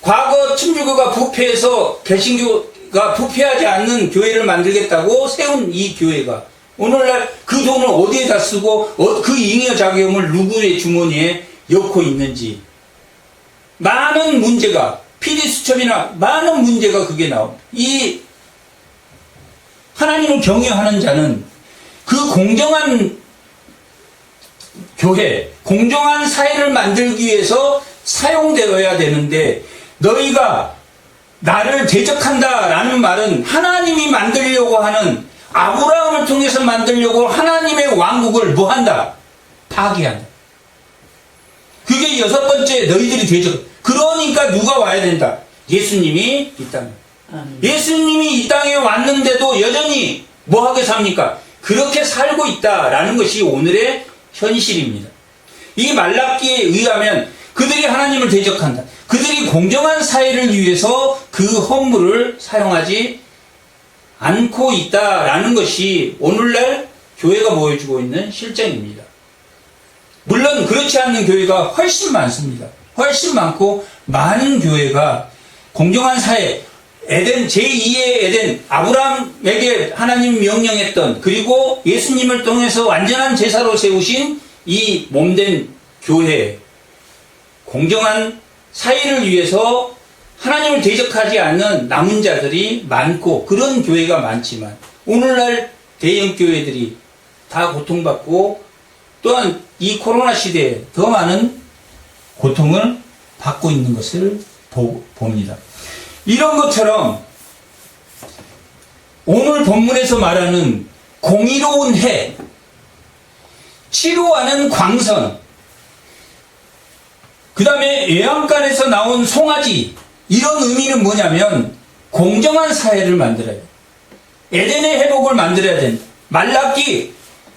과거 천주교가 부패해서 개신교가 부패하지 않는 교회를 만들겠다고 세운 이 교회가 오늘날 그 돈을 어디에다 쓰고 그 잉여자금을 누구의 주머니에 넣고 있는지 많은 문제가 피디수첩이나 많은 문제가 그게 나옵니다. 이 하나님을 경외하는 자는 그 공정한 교회, 공정한 사회를 만들기 위해서 사용되어야 되는데 너희가 나를 대적한다라는 말은 하나님이 만들려고 하는 아브라함을 통해서 만들려고 하나님의 왕국을 뭐한다? 파괴한다. 그게 6번째 너희들이 대적. 그러니까 누가 와야 된다? 예수님이 이 땅에. 예수님이 이 땅에 왔는데도 여전히 뭐하게 삽니까? 그렇게 살고 있다라는 것이 오늘의 현실입니다. 이 말라기에 의하면 그들이 하나님을 대적한다. 그들이 공정한 사회를 위해서 그 헌물을 사용하지 않고 있다라는 것이 오늘날 교회가 보여주고 있는 실정입니다. 물론 그렇지 않는 교회가 훨씬 많습니다. 훨씬 많고 많은 교회가 공정한 사회, 에덴, 제2의 에덴, 아브라함에게 하나님 명령했던 그리고 예수님을 통해서 완전한 제사로 세우신 이 몸된 교회, 공정한 사회를 위해서 하나님을 대적하지 않는 남은 자들이 많고 그런 교회가 많지만 오늘날 대형 교회들이 다 고통받고 또한 이 코로나 시대에 더 많은 고통을 받고 있는 것을 봅니다. 이런 것처럼 오늘 본문에서 말하는 공의로운 해, 치료하는 광선, 그 다음에 외양간에서 나온 송아지, 이런 의미는 뭐냐면 공정한 사회를 만들어야 돼. 에덴의 회복을 만들어야 된다. 말라기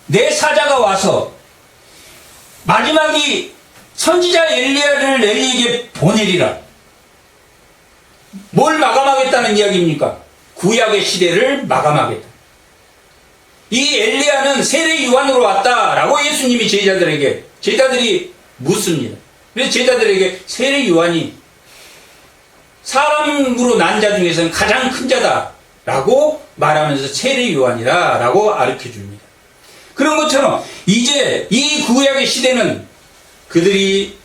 내 사자가 와서 마지막이 선지자 엘리야를 엘리에게 보내리라. 뭘 마감하겠다는 이야기입니까? 구약의 시대를 마감하겠다. 이 엘리야는 세례 요한으로 왔다라고 예수님이 제자들이 묻습니다. 그래서 제자들에게 세례 요한이 사람으로 난 자 중에서는 가장 큰 자다라고 말하면서 세례 요한이라고 가르쳐 줍니다. 그런 것처럼 이제 이 구약의 시대는 그들이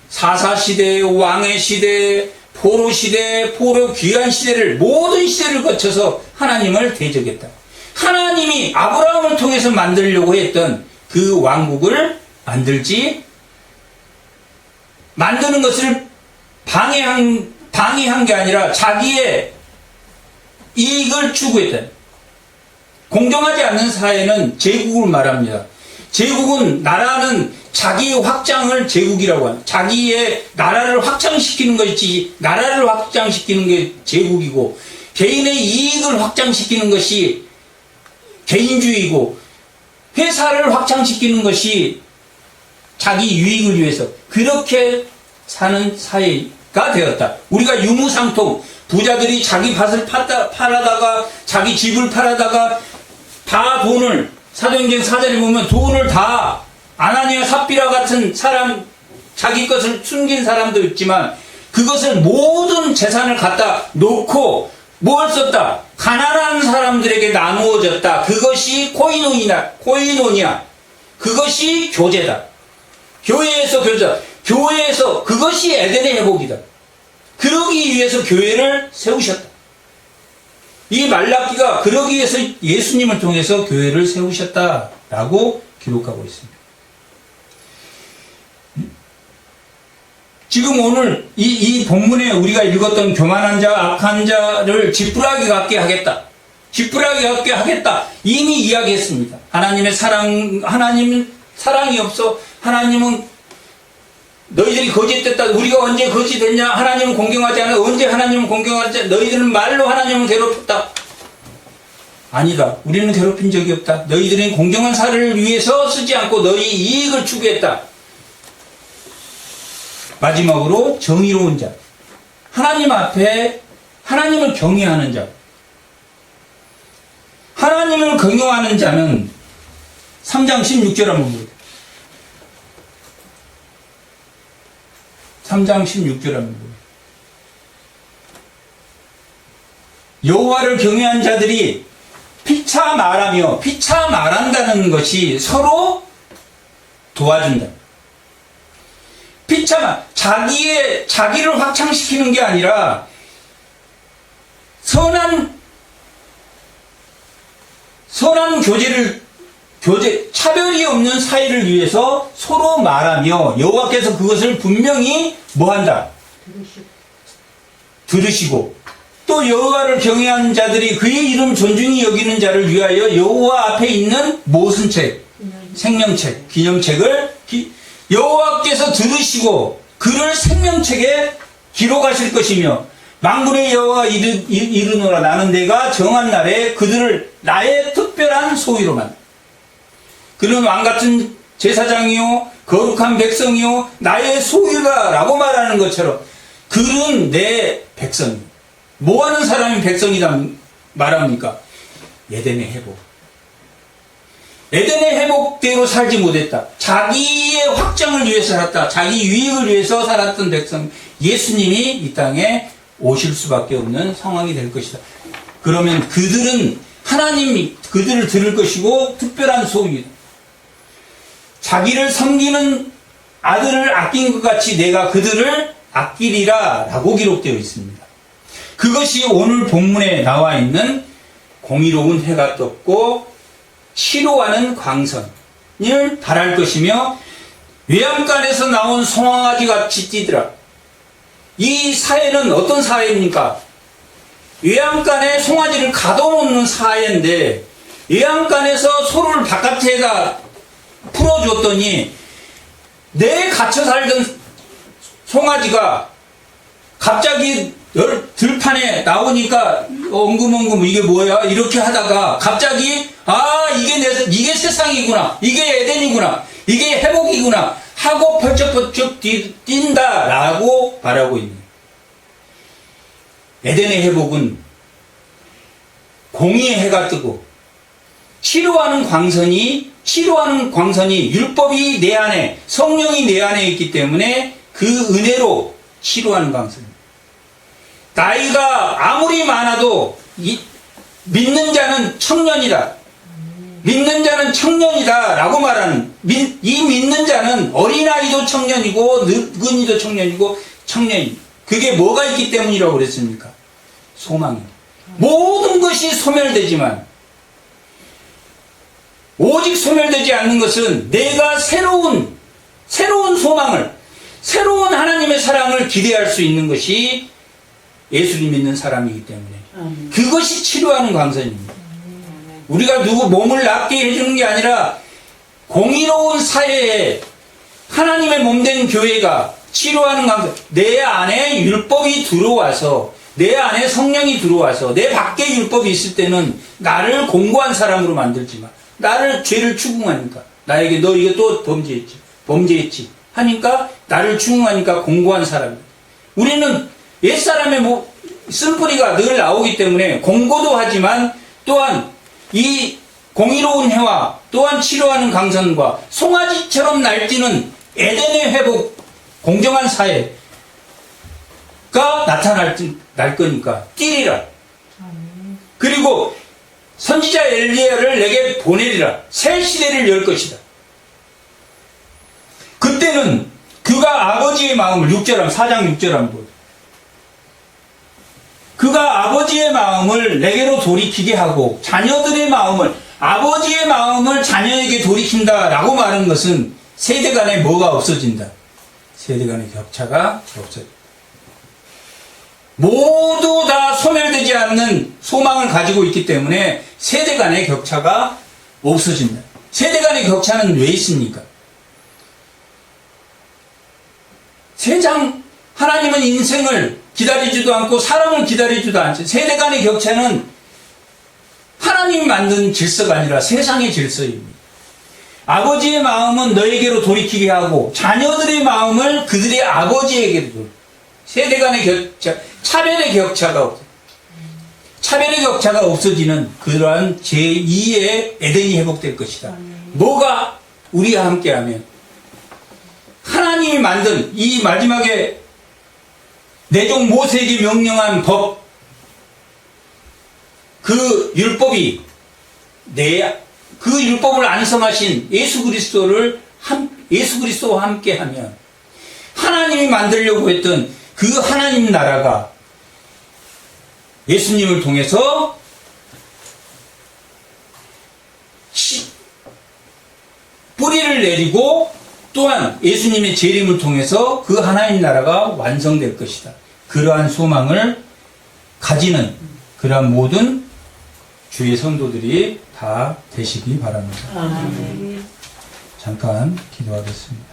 사사시대, 왕의 시대, 포로 시대, 포로 귀환 시대를 모든 시대를 거쳐서 하나님을 대적했다. 하나님이 아브라함을 통해서 만들려고 했던 그 왕국을 만드는 것을 방해한 게 아니라 자기의 이익을 추구했다. 공정하지 않는 사회는 제국을 말합니다. 제국은 나라는 자기의 확장을 제국이라고 합니다. 자기의 나라를 확장시키는 것이지 나라를 확장시키는 게 제국이고 개인의 이익을 확장시키는 것이 개인주의고 회사를 확장시키는 것이 자기 유익을 위해서 그렇게 사는 사회가 되었다. 우리가 유무상통 부자들이 자기 밭을 팔아다가 자기 집을 팔아다가 다 돈을 사도행전 4절에 보면 돈을 다 아나니아 삽비라 같은 사람 자기 것을 숨긴 사람도 있지만 그것을 모든 재산을 갖다 놓고 뭘 썼다? 가난한 사람들에게 나누어졌다. 그것이 코이노니아. 그것이 교제다. 교회에서 교제다. 교회에서 그것이 에덴의 회복이다. 그러기 위해서 교회를 세우셨다. 이 말라기가 그러기 위해서 예수님을 통해서 교회를 세우셨다라고 기록하고 있습니다. 지금 오늘 이 본문에 우리가 읽었던 교만한 자, 악한 자를 지푸라기 같게 하겠다. 지푸라기 같게 하겠다. 이미 이야기했습니다. 하나님은 사랑이 없어. 하나님은 너희들이 거짓됐다. 우리가 언제 거짓됐냐? 하나님은 공경하지 않아. 언제 하나님은 공경하지 않아? 너희들은 말로 하나님을 괴롭혔다. 아니다. 우리는 괴롭힌 적이 없다. 너희들은 공정한 사를 위해서 쓰지 않고 너희 이익을 추구했다. 마지막으로 정의로운 자. 하나님 앞에 하나님을 경외하는 자. 하나님을 경외하는 자는 3장 16절 한번 보세요. 3장 16절 한번 보세요. 여호와를 경외한 자들이 피차 말하며 피차 말한다는 것이 서로 도와준다. 피차만 자기를 확장시키는 게 아니라 선한 차별이 없는 사이를 위해서 서로 말하며 여호와께서 그것을 분명히 뭐한다? 들으시고 또 여호와를 경외하는 자들이 그의 이름 존중히 여기는 자를 위하여 여호와 앞에 있는 무슨 책? 생명책, 기념책을 여호와께서 들으시고 그를 생명책에 기록하실 것이며 만군의 여호와 이르노라 나는 내가 정한 날에 그들을 나의 특별한 소유로만 그는 왕같은 제사장이요 거룩한 백성이요 나의 소유다 라고 말하는 것처럼 그는 내 백성이요. 뭐하는 사람이 백성이다 말합니까? 에덴의 회복. 에덴의 회복대로 살지 못했다. 자기의 확장을 위해서 살았다. 자기 유익을 위해서 살았던 백성 예수님이 이 땅에 오실 수밖에 없는 상황이 될 것이다. 그러면 그들은 하나님이 그들을 들을 것이고 특별한 소유다. 자기를 섬기는 아들을 아낀 것 같이 내가 그들을 아끼리라 라고 기록되어 있습니다. 그것이 오늘 본문에 나와 있는 공의로운 해가 떴고 치료하는 광선을 바랄 것이며 외양간에서 나온 송아지 같이 뛰더라. 이 사회는 어떤 사회입니까? 외양간에 송아지를 가둬놓는 사회인데 외양간에서 소를 바깥에다 풀어줬더니 내 갇혀 살던 송아지가 갑자기 들판에 나오니까 엉금엉금 이게 뭐야 이렇게 하다가 갑자기 이게 세상이구나, 이게 에덴이구나, 이게 회복이구나 하고 펄쩍펄쩍 뛴다라고 말하고 있는 에덴의 회복은 공의의 해가 뜨고 치료하는 광선이 율법이 내 안에 성령이 내 안에 있기 때문에 그 은혜로 치료하는 광선. 나이가 아무리 많아도 믿는 자는 청년이다. 믿는 자는 청년이다 라고 말하는, 이 믿는 자는 어린아이도 청년이고 늙은이도 청년이고 청년이, 그게 뭐가 있기 때문이라고 그랬습니까? 소망이. 모든 것이 소멸되지만 오직 소멸되지 않는 것은 내가 새로운 소망을, 새로운 하나님의 사랑을 기대할 수 있는 것이 예수를 믿는 사람이기 때문에 그것이 치료하는 강선입니다. 우리가 누구 몸을 낫게 해주는 게 아니라 공의로운 사회에 하나님의 몸된 교회가 치료하는 강선, 내 안에 율법이 들어와서, 내 안에 성령이 들어와서, 내 밖에 율법이 있을 때는 나를 공고한 사람으로 만들지만, 나를 죄를 추궁하니까, 나에게 너 이거 또 범죄했지 하니까 나를 추궁하니까 공고한 사람이에요. 우리는 옛사람의 쓴뿌리가 늘 나오기 때문에 공고도 하지만 또한 이 공의로운 해와 또한 치료하는 강선과 송아지처럼 날뛰는 에덴의 회복, 공정한 사회가 날 거니까 뛰리라. 그리고 선지자 엘리야를 내게 보내리라. 새 시대를 열 것이다. 그때는 그가 아버지의 마음을 4장 6절 한번 보세요. 그가 아버지의 마음을 내게로 돌이키게 하고 자녀들의 마음을, 아버지의 마음을 자녀에게 돌이킨다 라고 말하는 것은 세대 간에 뭐가 없어진다? 세대 간의 격차가 없어진다. 모두 다 소멸되지 않는 소망을 가지고 있기 때문에 세대 간의 격차가 없어진다. 세대 간의 격차는 왜 있습니까? 세상, 하나님은 인생을 기다리지도 않고 사람을 기다리지도 않죠. 세대 간의 격차는 하나님이 만든 질서가 아니라 세상의 질서입니다. 아버지의 마음은 너에게로 돌이키게 하고 자녀들의 마음을 그들의 아버지에게로 돌이키게. 세대 간의 격차, 차별의 격차가 없어요. 차별의 격차가 없어지는 그러한 제2의 에덴이 회복될 것이다. 뭐가 우리와 함께하면 하나님이 만든 이 마지막에 내종 모세에게 명령한 법, 그 율법이 그 율법을 안성하신 예수 그리스도와 함께하면 하나님이 만들려고 했던 그 하나님 나라가 예수님을 통해서 뿌리를 내리고 또한 예수님의 재림을 통해서 그 하나님 나라가 완성될 것이다. 그러한 소망을 가지는 그러한 모든 주의 성도들이 다 되시기 바랍니다. 잠깐 기도하겠습니다.